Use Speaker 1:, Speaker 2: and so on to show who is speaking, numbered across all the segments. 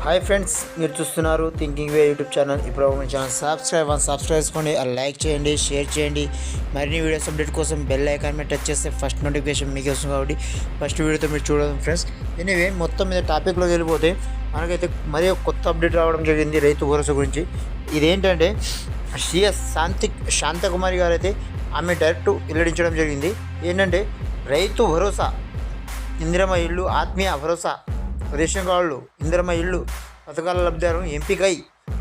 Speaker 1: Hi friends, మీరు చూస్తున్నారు thinking వే YouTube channel. ఇప్పుడు మన ఛానల్ సబ్స్క్రైబ్ చేసుకోండి, లైక్ చేయండి, షేర్ చేయండి. మరిన్ని వీడియోస్ అప్డేట్ కోసం బెల్ ఐకాన్ మీద టచ్ చేస్తే ఫస్ట్ నోటిఫికేషన్ మీకు వస్తుంది. కాబట్టి ఫస్ట్ వీడియోతో మీరు చూడడం ఫ్రెండ్స్. ఎనీవే, మొత్తం మీద టాపిక్లోకి వెళ్ళిపోతే మనకైతే మరీ ఒక కొత్త అప్డేట్ రావడం జరిగింది రైతు భరోసా గురించి. ఇదేంటంటే సిఎస్ శాంతకుమారి గారు అయితే ఆమె డైరెక్ట్ వెల్లడించడం జరిగింది. ఏంటంటే రైతు భరోసా, ఇందిరమ్మ ఇల్లు, ఆత్మీయ భరోసా, రేషన్ కార్డులు, ఇందిరమ్మ ఇల్లు పథకాల లబ్ధిదారులను ఎంపికై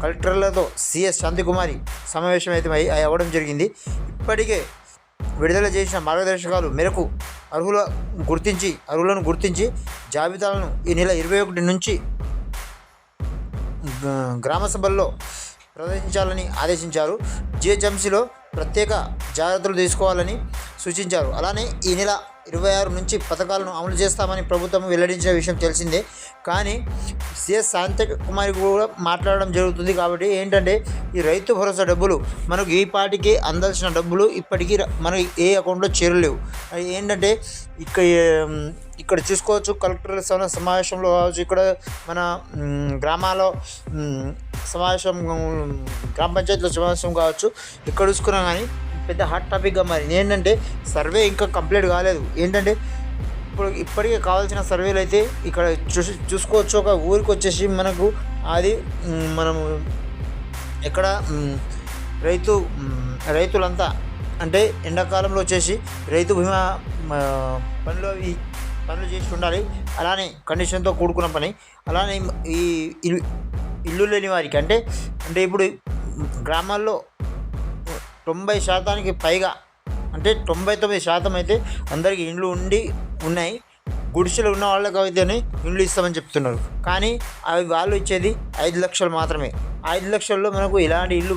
Speaker 1: కలెక్టర్లతో సిఎస్ శాంతికుమారి సమావేశం అయితే అవ్వడం జరిగింది. ఇప్పటికే విడుదల చేసిన మార్గదర్శకాలు మేరకు అర్హులను గుర్తించి జాబితాలను ఈ నెల 21 నుంచి గ్రామ సభల్లో ప్రదర్శించాలని ఆదేశించారు. జిహెచ్ఎంసీలో ప్రత్యేక జాగ్రత్తలు తీసుకోవాలని సూచించారు. అలానే ఈ నెల 26 నుంచి పథకాలను అమలు చేస్తామని ప్రభుత్వం వెల్లడించిన విషయం తెలిసిందే. కానీ సిఎస్ శాంతకుమారి కూడా మాట్లాడడం జరుగుతుంది. కాబట్టి ఏంటంటే ఈ రైతు భరోసా డబ్బులు మనకు ఈ పాటికి అందాల్సిన డబ్బులు ఇప్పటికీ మనకి ఏ అకౌంట్లో చేరలేవు. ఏంటంటే ఇక్కడ చూసుకోవచ్చు, కలెక్టర్ సమావేశంలో కావచ్చు, ఇక్కడ మన గ్రామాల్లో సమావేశం, గ్రామ పంచాయతీలో సమావేశం కావచ్చు, ఇక్కడ చూసుకున్నా కానీ పెద్ద హాట్ టాపిక్గా మారింది. ఏంటంటే సర్వే ఇంకా కంప్లీట్ కాలేదు. ఏంటంటే ఇప్పటికే కావాల్సిన సర్వేలు అయితే ఇక్కడ చూసుకోవచ్చు. ఒక ఊరికి వచ్చేసి మనకు అది మనము ఎక్కడ రైతులంతా అంటే ఎండాకాలంలో వచ్చేసి రైతు బీమా పనులు చేసి ఉండాలి. అలానే కండిషన్తో కూడుకున్న పని. అలానే ఈ ఇల్లు లేని వారికి అంటే ఇప్పుడు గ్రామాల్లో 90% పైగా అంటే 99% అయితే అందరికీ ఇండ్లు ఉన్నాయి. గుడిసెలు ఉన్న వాళ్ళకి అయితేనే ఇండ్లు ఇస్తామని చెప్తున్నారు. కానీ అవి వాళ్ళు ఇచ్చేది 5 లక్షలు మాత్రమే. 5 లక్షల్లో మనకు ఇలాంటి ఇల్లు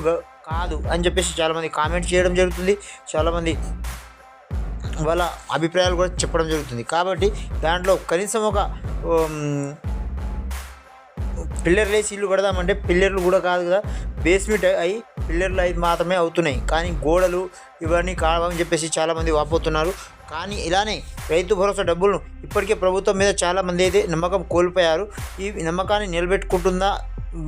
Speaker 1: కాదు అని చెప్పేసి చాలామంది కామెంట్ చేయడం జరుగుతుంది. చాలామంది వాళ్ళ అభిప్రాయాలు కూడా చెప్పడం జరుగుతుంది. కాబట్టి దాంట్లో కనీసం ఒక పిల్లర్లు వేసి ఇల్లు కడదామంటే పిల్లర్లు కూడా కాదు కదా, బేస్మెంట్ అయి పిల్లర్లు అయి మాత్రమే అవుతున్నాయి. కానీ గోడలు ఇవన్నీ కావని చెప్పేసి చాలామంది వాపోతున్నారు. కానీ ఇలానే రైతు భరోసా డబ్బులను ఇప్పటికే ప్రభుత్వం మీద చాలామంది అయితే నమ్మకం కోల్పోయారు. ఈ నమ్మకాన్ని నిలబెట్టుకుంటుందా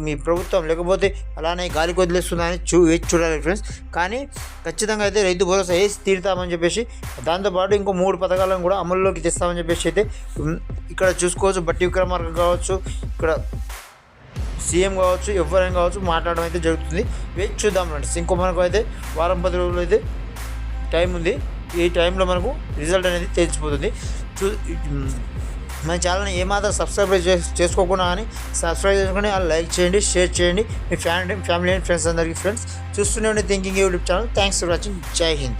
Speaker 1: మీ ప్రభుత్వం, లేకపోతే అలానే గాలికి వదిలేస్తుందా అని వేచి చూడాలి ఫ్రెండ్స్. కానీ ఖచ్చితంగా అయితే రైతు భరోసా వేసి తీరుతామని చెప్పేసి, దాంతోపాటు ఇంకో 3 పథకాలను కూడా అమల్లోకి తెస్తామని చెప్పేసి అయితే ఇక్కడ చూసుకోవచ్చు. బట్టి విక్రమార్క కావచ్చు, ఇక్కడ సీఎం కావచ్చు, ఎవరైనా కావచ్చు మాట్లాడడం అయితే జరుగుతుంది. వేచి చూద్దాం ఫ్రెండ్స్. ఇంకో మనకు అయితే వారం 10 రోజులు అయితే టైం ఉంది. ఈ టైంలో మనకు రిజల్ట్ అనేది తెలిసిపోతుంది. మన ఛానల్ని ఏమాత్రం సబ్స్క్రైబ్ చేసుకోకుండా కానీ సబ్స్క్రైబ్ చేసుకుని లైక్ చేయండి, షేర్ చేయండి మీ ఫ్యామిలీ అండ్ ఫ్రెండ్స్ అందరికీ. ఫ్రెండ్స్ చూస్తూనే ఉండే thinking YouTube channel. Thanks for watching. జై హింద్.